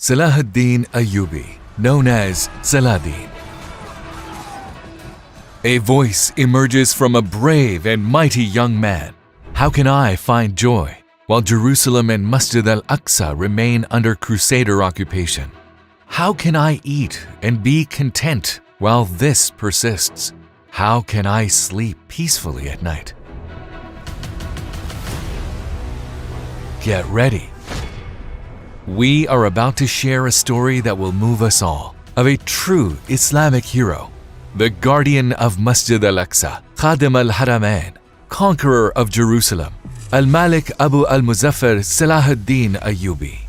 Saladin Ayyubi, known as Saladin. A voice emerges from a brave and mighty young man. How can I find joy while Jerusalem and Masjid al-Aqsa remain under Crusader occupation? How can I eat and be content while this persists? How can I sleep peacefully at night? Get ready. We are about to share a story that will move us all, of a true Islamic hero, the guardian of Masjid al-Aqsa, Khadim al-Haramain, conqueror of Jerusalem, al-Malik Abu al-Muzaffar Saladin Ayyubi.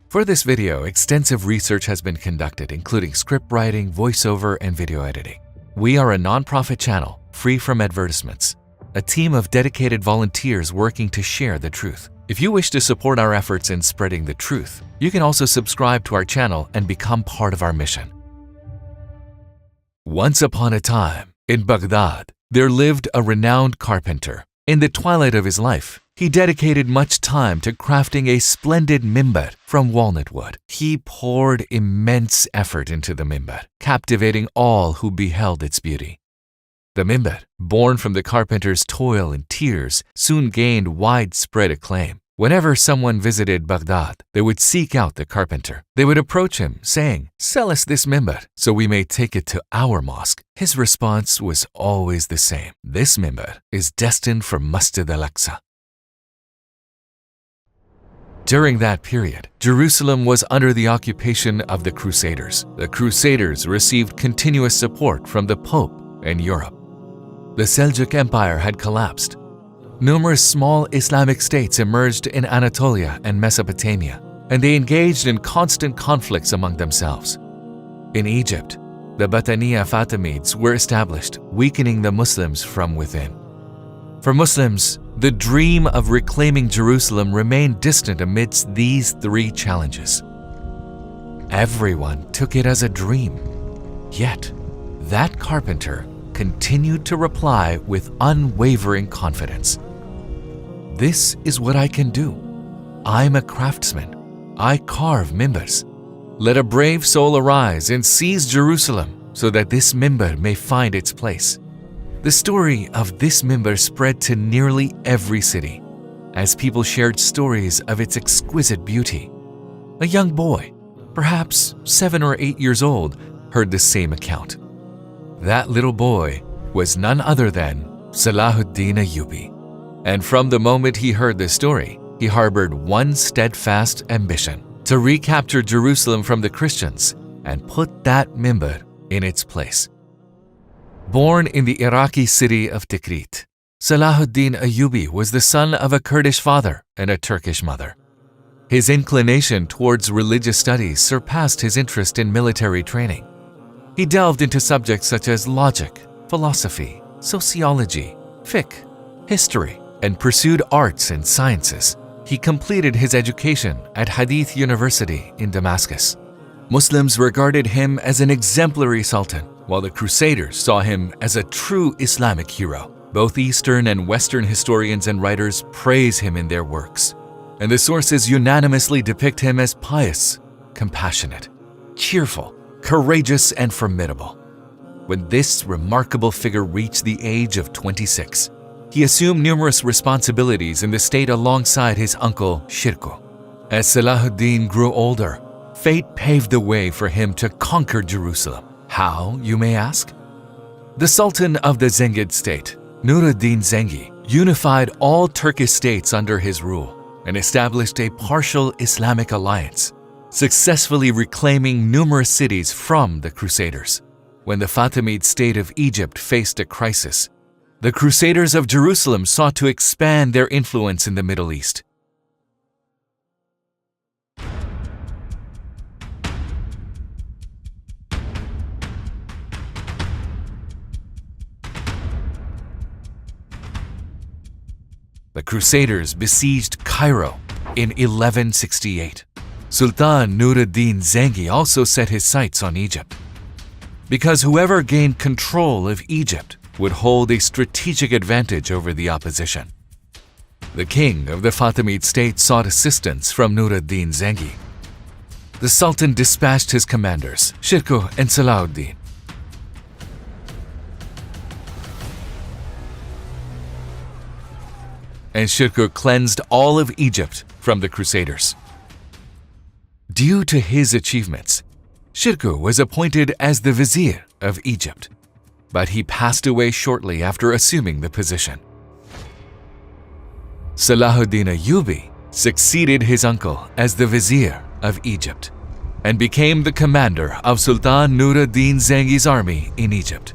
For this video, extensive research has been conducted, including script writing, voiceover, and video editing. We are a non-profit channel, free from advertisements. A team of dedicated volunteers working to share the truth. If you wish to support our efforts in spreading the truth, you can also subscribe to our channel and become part of our mission. Once upon a time, in Baghdad, there lived a renowned carpenter. In the twilight of his life, he dedicated much time to crafting a splendid mimbar from walnut wood. He poured immense effort into the mimbar, captivating all who beheld its beauty. The mimbar, born from the carpenter's toil and tears, soon gained widespread acclaim. Whenever someone visited Baghdad, they would seek out the carpenter. They would approach him, saying, "Sell us this mimbar, so we may take it to our mosque." His response was always the same: "This mimbar is destined for Masjid al-Aqsa." During that period, Jerusalem was under the occupation of the Crusaders. The Crusaders received continuous support from the Pope and Europe. The Seljuk Empire had collapsed. Numerous small Islamic states emerged in Anatolia and Mesopotamia, and they engaged in constant conflicts among themselves. In Egypt, the Bataniya Fatimids were established, weakening the Muslims from within. For Muslims, the dream of reclaiming Jerusalem remained distant amidst these three challenges. Everyone took it as a dream, yet that carpenter continued to reply with unwavering confidence. "This is what I can do. I'm a craftsman. I carve mimbars. Let a brave soul arise and seize Jerusalem so that this mimbar may find its place." The story of this mimbar spread to nearly every city, as people shared stories of its exquisite beauty. A young boy, perhaps 7 or 8 years old, heard the same account. That little boy was none other than Saladin Ayyubi. And from the moment he heard this story, he harbored one steadfast ambition: to recapture Jerusalem from the Christians and put that mimbar in its place. Born in the Iraqi city of Tikrit, Saladin Ayyubi was the son of a Kurdish father and a Turkish mother. His inclination towards religious studies surpassed his interest in military training. He delved into subjects such as logic, philosophy, sociology, fiqh, history, and pursued arts and sciences. He completed his education at Hadith University in Damascus. Muslims regarded him as an exemplary sultan, while the Crusaders saw him as a true Islamic hero. Both Eastern and Western historians and writers praise him in their works, and the sources unanimously depict him as pious, compassionate, cheerful, courageous, and formidable. When this remarkable figure reached the age of 26, he assumed numerous responsibilities in the state alongside his uncle Shirkuh. As Saladin grew older, fate paved the way for him to conquer Jerusalem. How, you may ask? The Sultan of the Zengid state, Nuruddin Zengi, unified all Turkish states under his rule and established a partial Islamic alliance, successfully reclaiming numerous cities from the Crusaders. When the Fatimid state of Egypt faced a crisis, the Crusaders of Jerusalem sought to expand their influence in the Middle East. The Crusaders besieged Cairo in 1168. Sultan Nuruddin Zengi also set his sights on Egypt, because whoever gained control of Egypt would hold a strategic advantage over the opposition. The king of the Fatimid state sought assistance from Nur ad-Din Zengi. The Sultan dispatched his commanders, Shirkuh and Salahuddin. And Shirkuh cleansed all of Egypt from the Crusaders. Due to his achievements, Shirkuh was appointed as the vizier of Egypt, but he passed away shortly after assuming the position. Saladin Ayyubi succeeded his uncle as the vizier of Egypt and became the commander of Sultan Nur ad-Din Zengi's army in Egypt.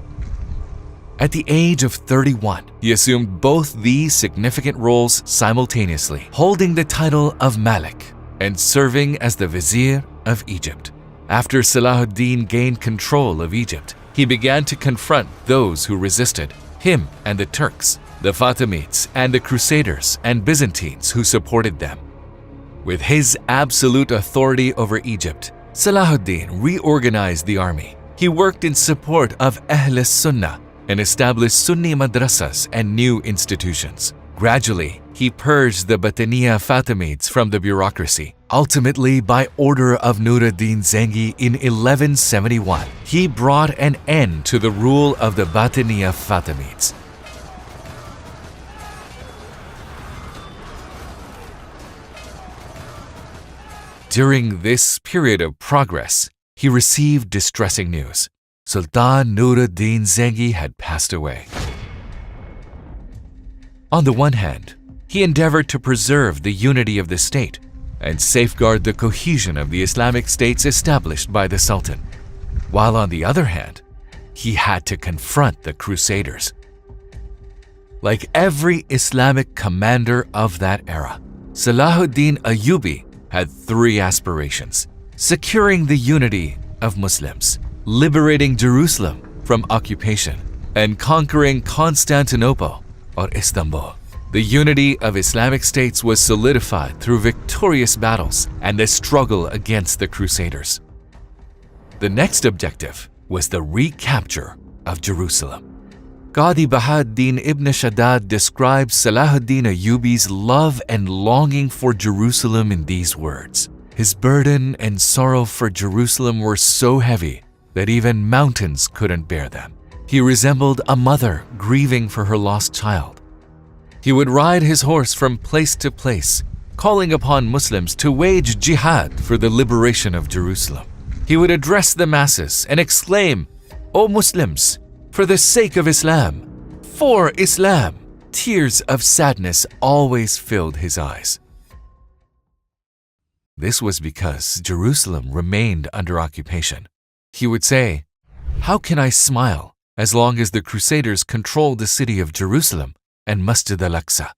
At the age of 31, he assumed both these significant roles simultaneously, holding the title of Malik and serving as the vizier of Egypt. After Salahuddin gained control of Egypt, he began to confront those who resisted him and the Turks, the Fatimids and the Crusaders and Byzantines who supported them. With his absolute authority over Egypt, Salahuddin reorganized the army. He worked in support of Ahl Sunnah and established Sunni madrasas and new institutions. Gradually, he purged the Batiniya Fatimids from the bureaucracy. Ultimately, by order of Nur ad-Din Zengi in 1171, he brought an end to the rule of the Batiniya Fatimids. During this period of progress, he received distressing news. Sultan Nur ad-Din Zengi had passed away. On the one hand, he endeavored to preserve the unity of the state and safeguard the cohesion of the Islamic states established by the Sultan, while on the other hand, he had to confront the Crusaders. Like every Islamic commander of that era, Salahuddin Ayyubi had three aspirations: securing the unity of Muslims, liberating Jerusalem from occupation, and conquering Constantinople or Istanbul. The unity of Islamic states was solidified through victorious battles and the struggle against the Crusaders. The next objective was the recapture of Jerusalem. Qadi Bahauddin ibn Shaddad describes Salahuddin Ayyubi's love and longing for Jerusalem in these words: "His burden and sorrow for Jerusalem were so heavy that even mountains couldn't bear them. He resembled a mother grieving for her lost child. He would ride his horse from place to place, calling upon Muslims to wage jihad for the liberation of Jerusalem. He would address the masses and exclaim, 'O Muslims, for the sake of Islam, for Islam!' Tears of sadness always filled his eyes." This was because Jerusalem remained under occupation. He would say, "How can I smile as long as the Crusaders control the city of Jerusalem and Masjid al-Aqsa?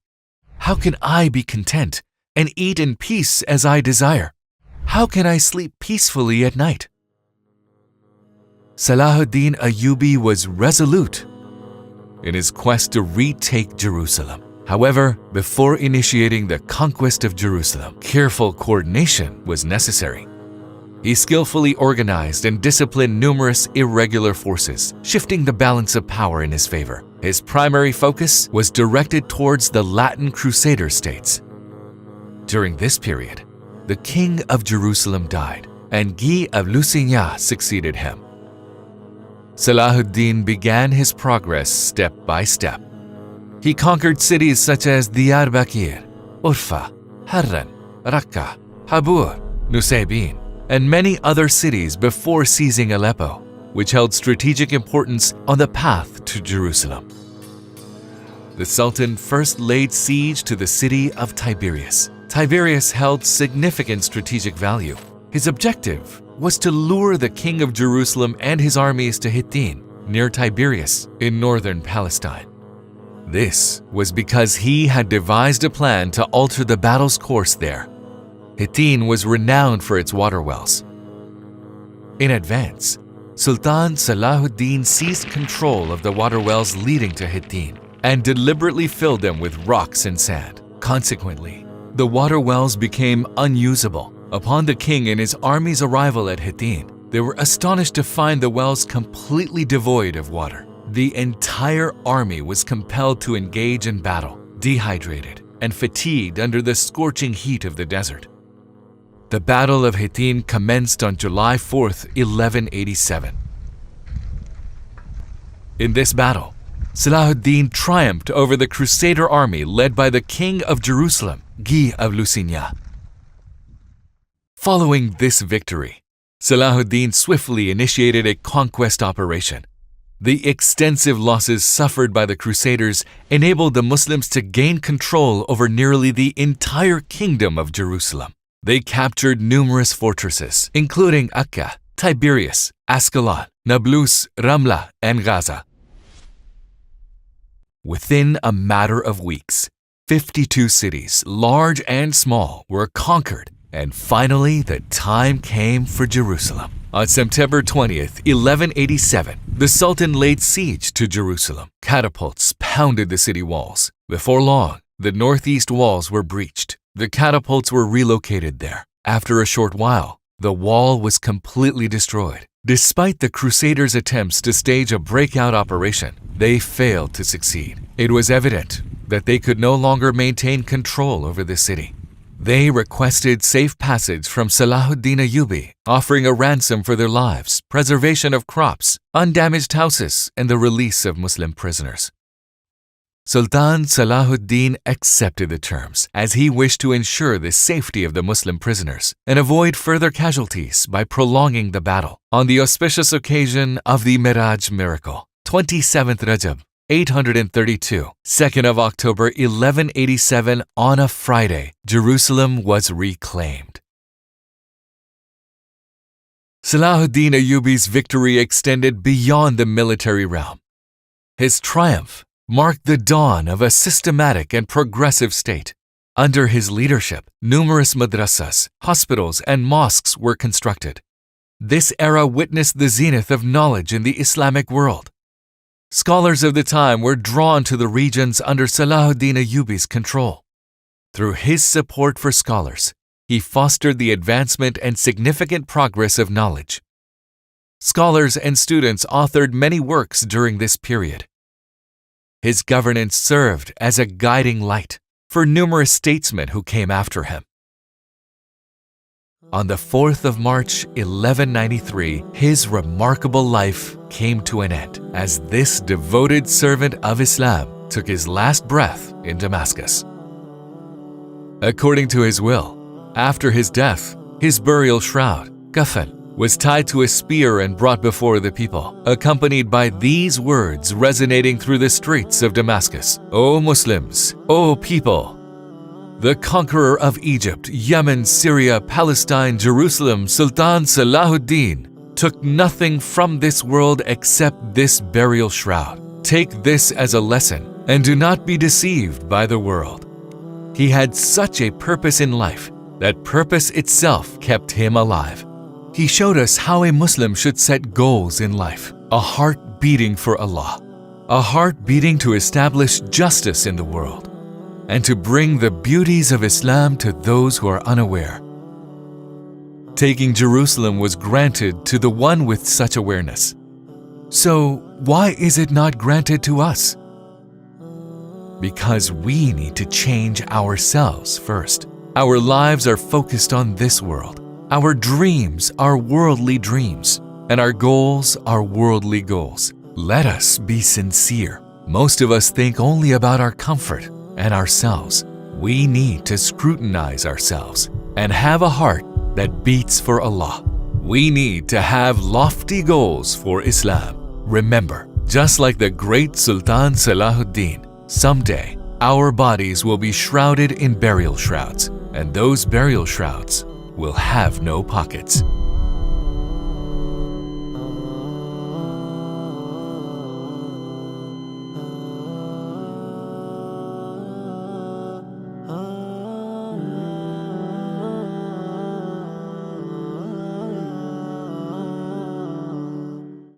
How can I be content and eat in peace as I desire? How can I sleep peacefully at night?" Salahuddin Ayyubi was resolute in his quest to retake Jerusalem. However, before initiating the conquest of Jerusalem, careful coordination was necessary. He skillfully organized and disciplined numerous irregular forces, shifting the balance of power in his favor. His primary focus was directed towards the Latin Crusader states. During this period, the king of Jerusalem died, and Guy of Lusignan succeeded him. Salahuddin began his progress step by step. He conquered cities such as Diyarbakir, Urfa, Harran, Raqqa, Habur, Nusaybin, and many other cities before seizing Aleppo, which held strategic importance on the path to Jerusalem. The Sultan first laid siege to the city of Tiberias. Tiberias held significant strategic value. His objective was to lure the king of Jerusalem and his armies to Hittin, near Tiberias, in northern Palestine. This was because he had devised a plan to alter the battle's course there. Hittin was renowned for its water wells. In advance, Sultan Salahuddin seized control of the water wells leading to Hittin and deliberately filled them with rocks and sand. Consequently, the water wells became unusable. Upon the king and his army's arrival at Hittin, they were astonished to find the wells completely devoid of water. The entire army was compelled to engage in battle, dehydrated, and fatigued under the scorching heat of the desert. The Battle of Hittin commenced on July 4th, 1187. In this battle, Saladin triumphed over the Crusader army led by the King of Jerusalem, Guy of Lusignan. Following this victory, Saladin swiftly initiated a conquest operation. The extensive losses suffered by the Crusaders enabled the Muslims to gain control over nearly the entire kingdom of Jerusalem. They captured numerous fortresses, including Akka, Tiberias, Ascalon, Nablus, Ramla, and Gaza. Within a matter of weeks, 52 cities, large and small, were conquered, and finally the time came for Jerusalem. On September 20th, 1187, the Sultan laid siege to Jerusalem. Catapults pounded the city walls. Before long, the northeast walls were breached. The catapults were relocated there. After a short while, the wall was completely destroyed. Despite the Crusaders' attempts to stage a breakout operation, they failed to succeed. It was evident that they could no longer maintain control over the city. They requested safe passage from Saladin Ayyubi, offering a ransom for their lives, preservation of crops, undamaged houses, and the release of Muslim prisoners. Sultan Saladin accepted the terms, as he wished to ensure the safety of the Muslim prisoners and avoid further casualties by prolonging the battle. On the auspicious occasion of the Miraj miracle, 27th Rajab, 832, 2nd of October 1187, on a Friday, Jerusalem was reclaimed. Saladin Ayyubi's victory extended beyond the military realm. His triumph marked the dawn of a systematic and progressive state. Under his leadership, numerous madrasas, hospitals, and mosques were constructed. This era witnessed the zenith of knowledge in the Islamic world. Scholars of the time were drawn to the regions under Saladin Ayyubi's control. Through his support for scholars, he fostered the advancement and significant progress of knowledge. Scholars and students authored many works during this period. His governance served as a guiding light for numerous statesmen who came after him. On the 4th of March, 1193, his remarkable life came to an end as this devoted servant of Islam took his last breath in Damascus. According to his will, after his death, his burial shroud, kafan, was tied to a spear and brought before the people, accompanied by these words resonating through the streets of Damascus: "O Muslims, O people! The conqueror of Egypt, Yemen, Syria, Palestine, Jerusalem, Sultan Saladin, took nothing from this world except this burial shroud. Take this as a lesson and do not be deceived by the world." He had such a purpose in life that purpose itself kept him alive. He showed us how a Muslim should set goals in life: a heart beating for Allah, a heart beating to establish justice in the world, and to bring the beauties of Islam to those who are unaware. Taking Jerusalem was granted to the one with such awareness. So why is it not granted to us? Because we need to change ourselves first. Our lives are focused on this world. Our dreams are worldly dreams, and our goals are worldly goals. Let us be sincere. Most of us think only about our comfort and ourselves. We need to scrutinize ourselves and have a heart that beats for Allah. We need to have lofty goals for Islam. Remember, just like the great Sultan Saladin, someday our bodies will be shrouded in burial shrouds, and those burial shrouds will have no pockets.